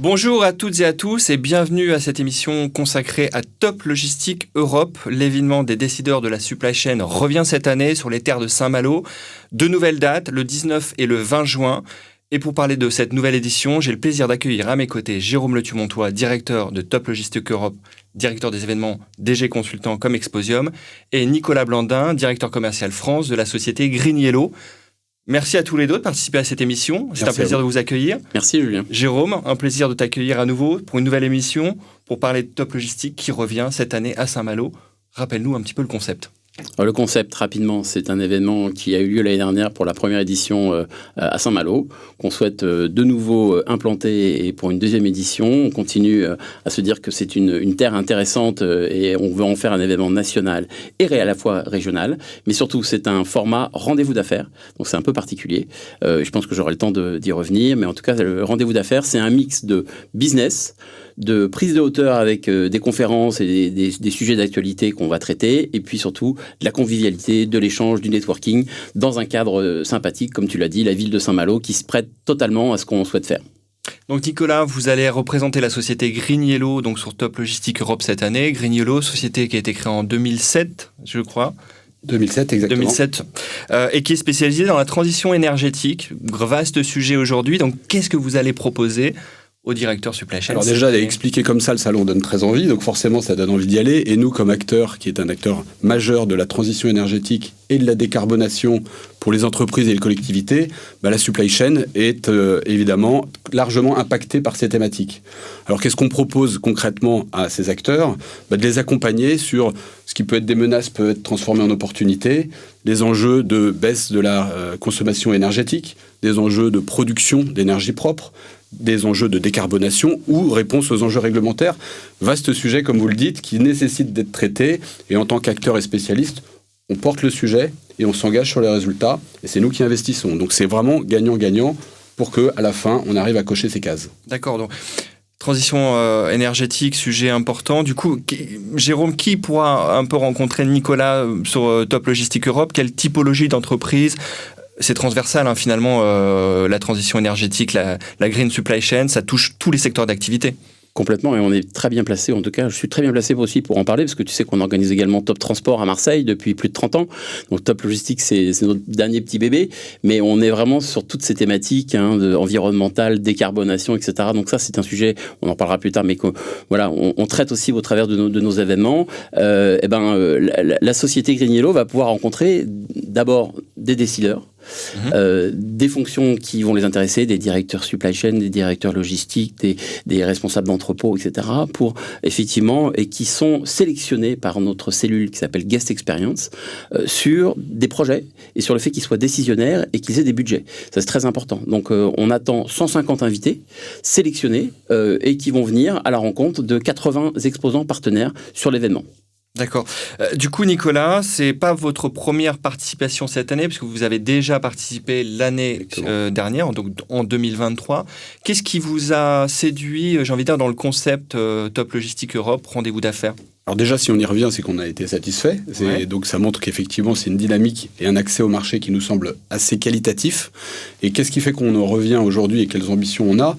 Bonjour à toutes et à tous et bienvenue à cette émission consacrée à Top Logistique Europe. L'événement des décideurs de la supply chain revient cette année sur les terres de Saint-Malo. Deux nouvelles dates, le 19 et le 20 juin. Et pour parler de cette nouvelle édition, j'ai le plaisir d'accueillir à mes côtés Jérôme Le Tumontois, directeur de Top Logistique Europe, directeur des événements DG Consultant comme Exposium, et Nicolas Blandin, directeur commercial France de la société Green Yellow. Merci à tous les deux de participer à cette émission. C'est un plaisir de vous accueillir. Merci Julien. Jérôme, un plaisir de t'accueillir à nouveau pour une nouvelle émission pour parler de Top Logistique qui revient cette année à Saint-Malo. Rappelle-nous un petit peu le concept. Le concept, rapidement, c'est un événement qui a eu lieu l'année dernière pour la première édition à Saint-Malo, qu'on souhaite de nouveau implanter et pour une deuxième édition. On continue à se dire que c'est une terre intéressante et on veut en faire un événement national et à la fois régional. Mais surtout, c'est un format rendez-vous d'affaires, donc c'est un peu particulier. Je pense que j'aurai le temps d'y revenir, mais en tout cas, le rendez-vous d'affaires, c'est un mix de business, de prise de hauteur avec des conférences et des sujets d'actualité qu'on va traiter, et puis surtout de la convivialité, de l'échange, du networking, dans un cadre sympathique, comme tu l'as dit, la ville de Saint-Malo, qui se prête totalement à ce qu'on souhaite faire. Donc Nicolas, vous allez représenter la société Green Yellow donc sur Top Logistique Europe cette année. Green Yellow, société qui a été créée en 2007, je crois. 2007, exactement. 2007, et qui est spécialisée dans la transition énergétique. Vaste sujet aujourd'hui. Donc qu'est-ce que vous allez proposer au directeur supply chain? Alors déjà, expliquer comme ça, le salon donne très envie, donc forcément ça donne envie d'y aller. Et nous, comme acteur, qui est un acteur majeur de la transition énergétique et de la décarbonation pour les entreprises et les collectivités, la supply chain est évidemment largement impactée par ces thématiques. Alors qu'est-ce qu'on propose concrètement à ces acteurs? De les accompagner sur ce qui peut être des menaces, peut être transformé en opportunités, des enjeux de baisse de la consommation énergétique, des enjeux de production d'énergie propre, des enjeux de décarbonation ou réponse aux enjeux réglementaires. Vaste sujet, comme vous le dites, qui nécessite d'être traité. Et en tant qu'acteur et spécialiste, on porte le sujet et on s'engage sur les résultats. Et c'est nous qui investissons. Donc c'est vraiment gagnant-gagnant pour qu'à la fin, on arrive à cocher ces cases. D'accord. Donc, transition énergétique, sujet important. Du coup, Jérôme, qui pourra un peu rencontrer Nicolas sur Top Logistique Europe? Quelle typologie d'entreprise? C'est transversal, finalement, la transition énergétique, la green supply chain, ça touche tous les secteurs d'activité. Complètement, et on est très bien placé, en tout cas, je suis très bien placé aussi pour en parler, parce que tu sais qu'on organise également Top Transport à Marseille depuis plus de 30 ans, donc Top Logistique, c'est notre dernier petit bébé, mais on est vraiment sur toutes ces thématiques environnementales, décarbonation, etc. Donc ça, c'est un sujet, on en parlera plus tard, mais voilà, on traite aussi au travers de nos événements. La société Green Yellow va pouvoir rencontrer d'abord des décideurs, des fonctions qui vont les intéresser, des directeurs supply chain, des directeurs logistiques, des responsables d'entrepôt, etc. pour effectivement, et qui sont sélectionnés par notre cellule qui s'appelle Guest Experience sur des projets et sur le fait qu'ils soient décisionnaires et qu'ils aient des budgets. Ça, c'est très important. Donc, on attend 150 invités sélectionnés et qui vont venir à la rencontre de 80 exposants partenaires sur l'événement. D'accord. Du coup, Nicolas, c'est pas votre première participation cette année, puisque vous avez déjà participé l'année dernière, donc en 2023. Qu'est-ce qui vous a séduit, j'ai envie de dire, dans le concept Top Logistique Europe, rendez-vous d'affaires? Alors déjà, si on y revient, c'est qu'on a été satisfait. Donc ça montre qu'effectivement, c'est une dynamique et un accès au marché qui nous semble assez qualitatif. Et qu'est-ce qui fait qu'on en revient aujourd'hui et quelles ambitions on a?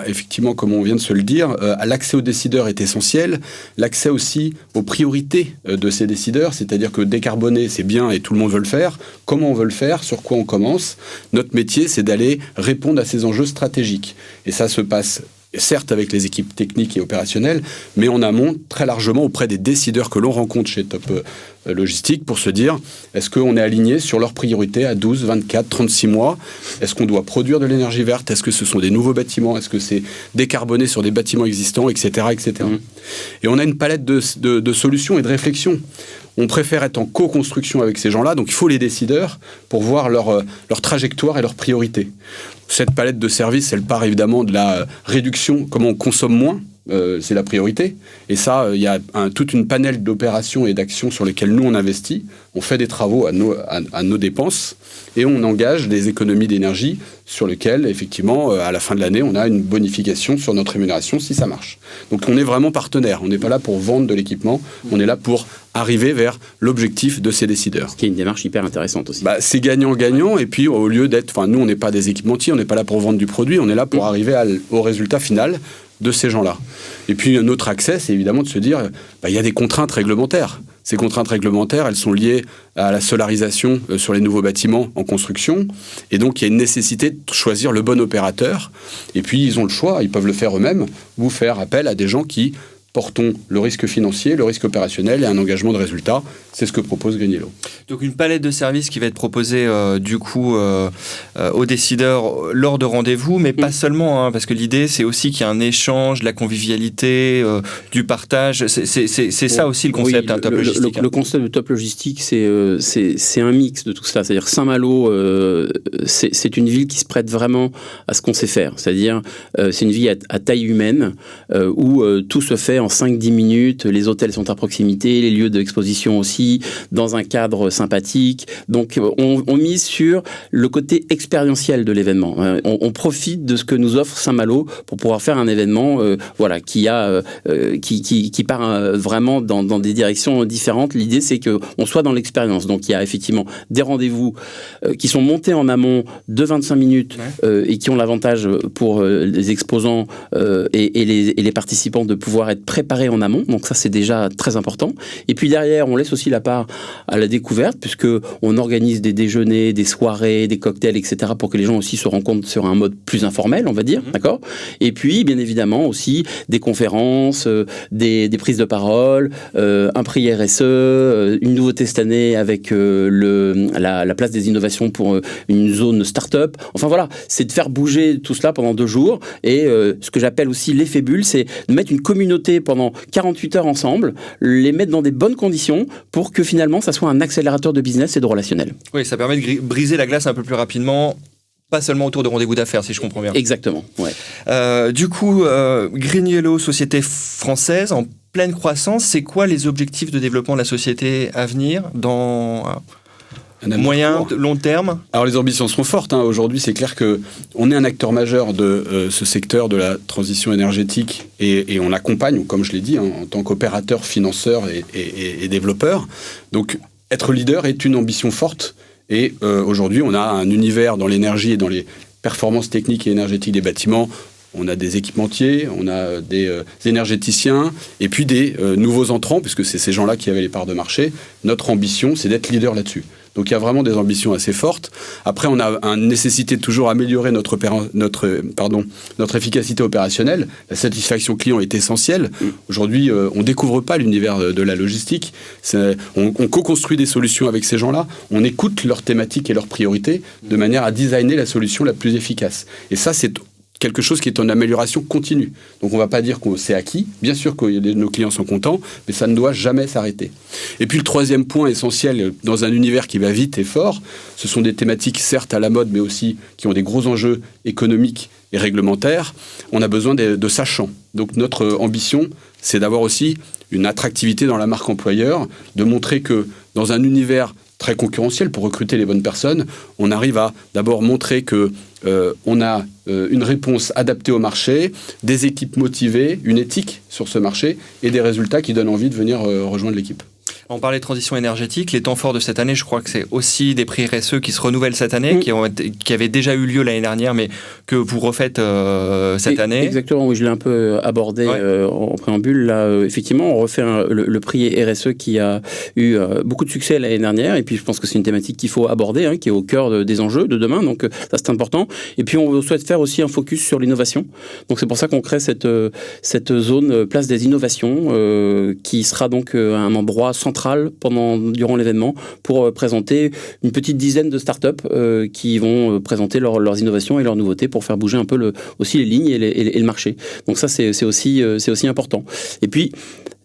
Effectivement, comme on vient de se le dire, l'accès aux décideurs est essentiel. L'accès aussi aux priorités de ces décideurs, c'est-à-dire que décarboner, c'est bien et tout le monde veut le faire. Comment on veut le faire? Sur quoi on commence? Notre métier, c'est d'aller répondre à ces enjeux stratégiques. Et ça se passe certes avec les équipes techniques et opérationnelles, mais en amont, très largement auprès des décideurs que l'on rencontre chez Top Logistique pour se dire, est-ce qu'on est aligné sur leurs priorités à 12, 24, 36 mois? Est-ce qu'on doit produire de l'énergie verte? Est-ce que ce sont des nouveaux bâtiments? Est-ce que c'est décarboné sur des bâtiments existants, etc. etc. Et on a une palette de solutions et de réflexions. On préfère être en co-construction avec ces gens-là, donc il faut les décideurs pour voir leur trajectoire et leurs priorités. Cette palette de services, elle part évidemment de la réduction, comment on consomme moins, c'est la priorité. Et ça, il y a toute une panel d'opérations et d'actions sur lesquelles nous, on investit. On fait des travaux à nos dépenses et on engage des économies d'énergie sur lesquelles, effectivement, à la fin de l'année, on a une bonification sur notre rémunération si ça marche. Donc on est vraiment partenaire. On n'est pas là pour vendre de l'équipement, on est là pour arriver vers l'objectif de ces décideurs. Ce qui est une démarche hyper intéressante aussi. C'est gagnant-gagnant, et puis au lieu d'être... Enfin, nous, on n'est pas des équipementiers, on n'est pas là pour vendre du produit, on est là pour arriver au résultat final de ces gens-là. Et puis un autre accès, c'est évidemment de se dire, il y a des contraintes réglementaires. Ces contraintes réglementaires, elles sont liées à la solarisation sur les nouveaux bâtiments en construction. Et donc, il y a une nécessité de choisir le bon opérateur. Et puis, ils ont le choix, ils peuvent le faire eux-mêmes ou faire appel à des gens qui portons le risque financier, le risque opérationnel et un engagement de résultat. C'est ce que propose GreenYellow. Donc une palette de services qui va être proposée aux décideurs lors de rendez-vous, mais pas seulement, parce que l'idée c'est aussi qu'il y a un échange, de la convivialité, du partage. C'est ça aussi le concept Top Logistique. Le concept de Top Logistique, c'est un mix de tout cela. C'est-à-dire Saint-Malo, c'est une ville qui se prête vraiment à ce qu'on sait faire. C'est-à-dire c'est une ville à taille humaine où tout se fait en 5-10 minutes, les hôtels sont à proximité, les lieux d'exposition aussi, dans un cadre sympathique. Donc on mise sur le côté expérientiel de l'événement. On profite de ce que nous offre Saint-Malo pour pouvoir faire un événement qui part vraiment dans des directions différentes. L'idée, c'est qu'on soit dans l'expérience. Donc il y a effectivement des rendez-vous qui sont montés en amont de 25 minutes et qui ont l'avantage pour les exposants et les participants de pouvoir être préparés en amont. Donc ça, c'est déjà très important. Et puis derrière, on laisse aussi la part à la découverte, puisque on organise des déjeuners, des soirées, des cocktails, etc., pour que les gens aussi se rencontrent sur un mode plus informel, on va dire, d'accord ? Et puis, bien évidemment, aussi des conférences, des prises de parole, un prix RSE, une nouveauté cette année avec la place des innovations pour une zone start-up. Enfin voilà, c'est de faire bouger tout cela pendant 2 jours. Et ce que j'appelle aussi l'effet bulle, c'est de mettre une communauté pendant 48 heures ensemble, les mettre dans des bonnes conditions pour que finalement ça soit un accélérateur de business et de relationnel. Oui, ça permet de briser la glace un peu plus rapidement, pas seulement autour de rendez-vous d'affaires, si je comprends bien. Exactement, ouais. Du coup, GreenYellow, société française en pleine croissance, c'est quoi les objectifs de développement de la société à venir dans moyen, long terme? Alors les ambitions sont fortes. Aujourd'hui, c'est clair qu'on est un acteur majeur de ce secteur de la transition énergétique et on accompagne, comme je l'ai dit, en tant qu'opérateur, financeur et développeur. Donc être leader est une ambition forte et aujourd'hui, on a un univers dans l'énergie et dans les performances techniques et énergétiques des bâtiments. On a des équipementiers, on a des énergéticiens et puis des nouveaux entrants, puisque c'est ces gens-là qui avaient les parts de marché. Notre ambition, c'est d'être leader là-dessus. Donc il y a vraiment des ambitions assez fortes. Après, on a une nécessité de toujours améliorer notre efficacité opérationnelle. La satisfaction client est essentielle. Aujourd'hui, on ne découvre pas l'univers de la logistique. On co-construit des solutions avec ces gens-là. On écoute leurs thématiques et leurs priorités de manière à designer la solution la plus efficace. Et ça, c'est quelque chose qui est en amélioration continue. Donc on ne va pas dire que c'est acquis. Bien sûr que nos clients sont contents, mais ça ne doit jamais s'arrêter. Et puis le troisième point essentiel, dans un univers qui va vite et fort, ce sont des thématiques certes à la mode, mais aussi qui ont des gros enjeux économiques et réglementaires. On a besoin de sachants. Donc notre ambition, c'est d'avoir aussi une attractivité dans la marque employeur, de montrer que dans un univers très concurrentiel pour recruter les bonnes personnes, on arrive à d'abord montrer que on a une réponse adaptée au marché, des équipes motivées, une éthique sur ce marché et des résultats qui donnent envie de venir rejoindre l'équipe. On parlait de transition énergétique. Les temps forts de cette année, je crois que c'est aussi des prix RSE qui se renouvellent cette année, qui avaient déjà eu lieu l'année dernière, mais que vous refaites cette année. Exactement, oui, je l'ai un peu abordé en préambule. Là, effectivement, on refait le prix RSE qui a eu beaucoup de succès l'année dernière. Et puis, je pense que c'est une thématique qu'il faut aborder, qui est au cœur des enjeux de demain. Donc, ça, c'est important. Et puis, on souhaite faire aussi un focus sur l'innovation. Donc, c'est pour ça qu'on crée cette zone place des innovations qui sera donc un endroit central durant l'événement pour présenter une petite dizaine de startups qui vont présenter leurs innovations et leurs nouveautés pour faire bouger un peu aussi les lignes et le marché. Donc ça, c'est aussi important. Et puis,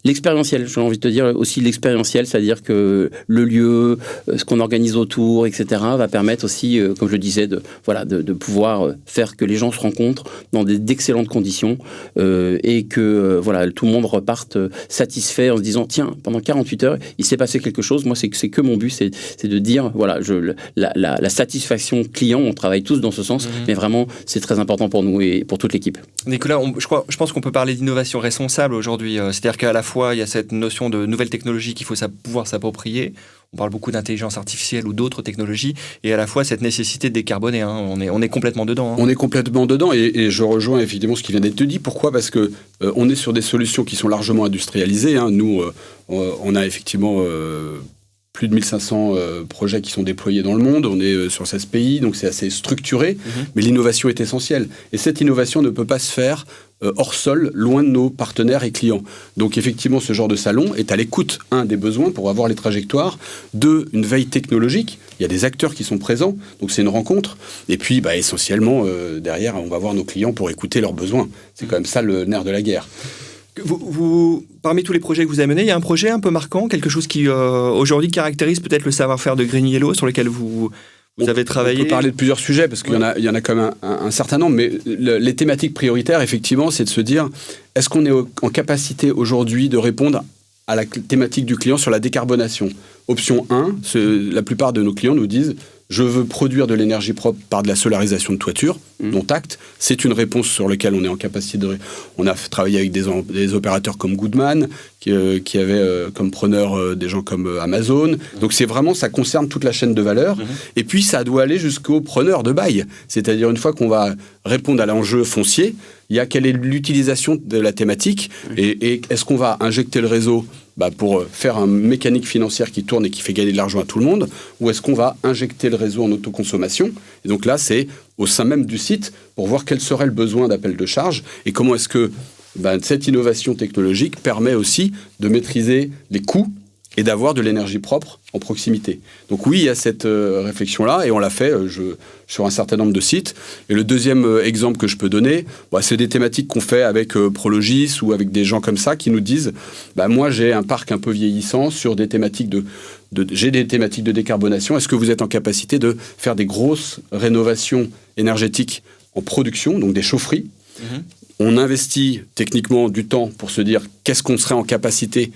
L'expérientiel, j'ai envie de te dire aussi l'expérientiel, c'est-à-dire que le lieu, ce qu'on organise autour, etc., va permettre aussi, comme je le disais, de pouvoir faire que les gens se rencontrent dans d'excellentes conditions et que tout le monde reparte satisfait en se disant tiens, pendant 48 heures, il s'est passé quelque chose. Moi, c'est que mon but, c'est de dire la satisfaction client, on travaille tous dans ce sens, mais vraiment, c'est très important pour nous et pour toute l'équipe. Nicolas, je pense qu'on peut parler d'innovation responsable aujourd'hui. C'est-à-dire qu'à la fois, il y a cette notion de nouvelles technologies qu'il faut pouvoir s'approprier. On parle beaucoup d'intelligence artificielle ou d'autres technologies. Et à la fois, cette nécessité de décarboner. On est complètement dedans. On est complètement dedans. Et je rejoins effectivement ce qui vient d'être dit. Pourquoi ? Parce que on est sur des solutions qui sont largement industrialisées. Nous, on a effectivement... plus de 1500 projets qui sont déployés dans le monde, on est sur 16 pays, donc c'est assez structuré, mais l'innovation est essentielle. Et cette innovation ne peut pas se faire hors sol, loin de nos partenaires et clients. Donc effectivement, ce genre de salon est à l'écoute, des besoins pour avoir les trajectoires, une veille technologique, il y a des acteurs qui sont présents, donc c'est une rencontre, et puis essentiellement, derrière, on va voir nos clients pour écouter leurs besoins. C'est quand même ça le nerf de la guerre. Parmi tous les projets que vous avez menés, il y a un projet un peu marquant, quelque chose qui aujourd'hui caractérise peut-être le savoir-faire de Green Yellow sur lequel vous avez travaillé. On peut parler de plusieurs sujets parce qu'il y en a quand même un certain nombre, mais les thématiques prioritaires, effectivement, c'est de se dire est-ce qu'on est en capacité aujourd'hui de répondre à la thématique du client sur la décarbonation. Option 1, la plupart de nos clients nous disent je veux produire de l'énergie propre par de la solarisation de toiture, dont acte. C'est une réponse sur laquelle on est en capacité de... On a travaillé avec des opérateurs comme Goodman, qui avaient comme preneur des gens comme Amazon. Donc c'est vraiment, ça concerne toute la chaîne de valeur. Et puis ça doit aller jusqu'au preneur de bail. C'est-à-dire une fois qu'on va répondre à l'enjeu foncier, il y a quelle est l'utilisation de la thématique et est-ce qu'on va injecter le réseau pour faire une mécanique financière qui tourne et qui fait gagner de l'argent à tout le monde, ou est-ce qu'on va injecter le réseau en autoconsommation? Et donc là, c'est au sein même du site pour voir quel serait le besoin d'appel de charge et comment est-ce que cette innovation technologique permet aussi de maîtriser les coûts et d'avoir de l'énergie propre en proximité. Donc oui, il y a cette réflexion-là, et on l'a fait sur un certain nombre de sites. Et le deuxième exemple que je peux donner, c'est des thématiques qu'on fait avec Prologis ou avec des gens comme ça qui nous disent moi j'ai un parc un peu vieillissant sur des thématiques j'ai des thématiques de décarbonation. Est-ce que vous êtes en capacité de faire des grosses rénovations énergétiques en production, donc des chaufferies? On investit techniquement du temps pour se dire qu'est-ce qu'on serait en capacité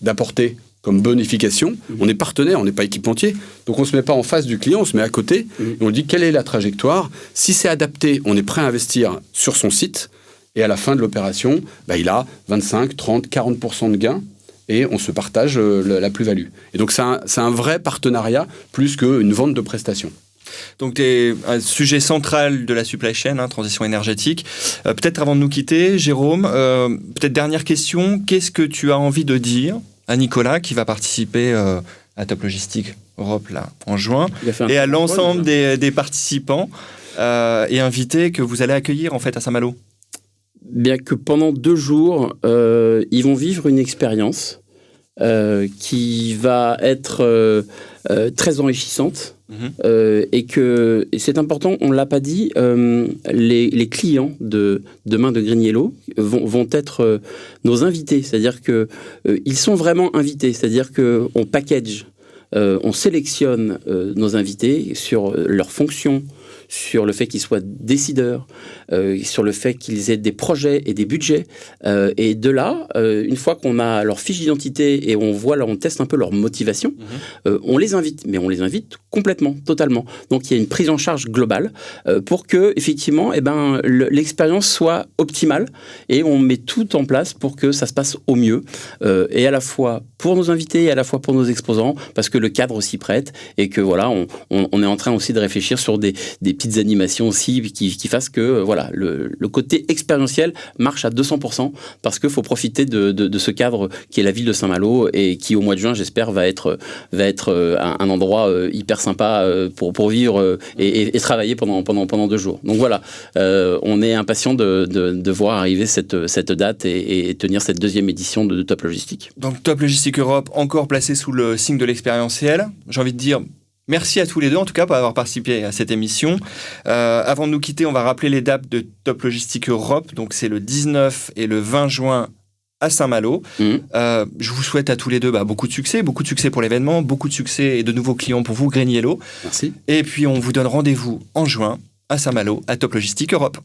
d'apporter comme bonification. On est partenaire, on n'est pas équipementier. Donc on ne se met pas en face du client, on se met à côté. Et on dit quelle est la trajectoire. Si c'est adapté, on est prêt à investir sur son site. Et à la fin de l'opération, il a 25, 30, 40% de gains. Et on se partage la plus-value. Et donc c'est un vrai partenariat plus qu'une vente de prestations. Donc, tu es un sujet central de la supply chain, transition énergétique. Peut-être avant de nous quitter, Jérôme, peut-être dernière question. Qu'est-ce que tu as envie de dire à Nicolas, qui va participer à Top Logistique Europe là, en juin, et à l'ensemble des participants et invités que vous allez accueillir en fait à Saint-Malo? Bien que pendant 2 jours, ils vont vivre une expérience qui va être très enrichissante. Et c'est important, on ne l'a pas dit, les clients de demain de Green Yellow vont être nos invités, c'est-à-dire qu'ils sont vraiment invités, c'est-à-dire qu'on package, on sélectionne nos invités sur leurs fonctions, sur le fait qu'ils soient décideurs, sur le fait qu'ils aient des projets et des budgets. Et de là, une fois qu'on a leur fiche d'identité et on teste un peu leur motivation, on les invite. Mais on les invite complètement, totalement. Donc il y a une prise en charge globale pour que, effectivement, l'expérience soit optimale et on met tout en place pour que ça se passe au mieux. Et à la fois pour nos invités et à la fois pour nos exposants, parce que le cadre s'y prête et que voilà, on est en train aussi de réfléchir sur des petites animations aussi qui fassent que voilà, le côté expérientiel marche à 200% parce qu'il faut profiter de ce cadre qui est la ville de Saint-Malo et qui au mois de juin, j'espère, va être un endroit hyper sympa pour vivre et travailler pendant 2 jours. Donc voilà, on est impatient de voir arriver cette date et tenir cette 2e édition de Top Logistique. Donc Top Logistique Europe, encore placé sous le signe de l'expérientiel. J'ai envie de dire merci à tous les deux, en tout cas, pour avoir participé à cette émission. Avant de nous quitter, on va rappeler les dates de Top Logistique Europe. Donc, c'est le 19 et le 20 juin à Saint-Malo. Je vous souhaite à tous les deux beaucoup de succès pour l'événement, beaucoup de succès et de nouveaux clients pour vous, GreenYellow. Merci. Et puis on vous donne rendez-vous en juin à Saint-Malo, à Top Logistique Europe.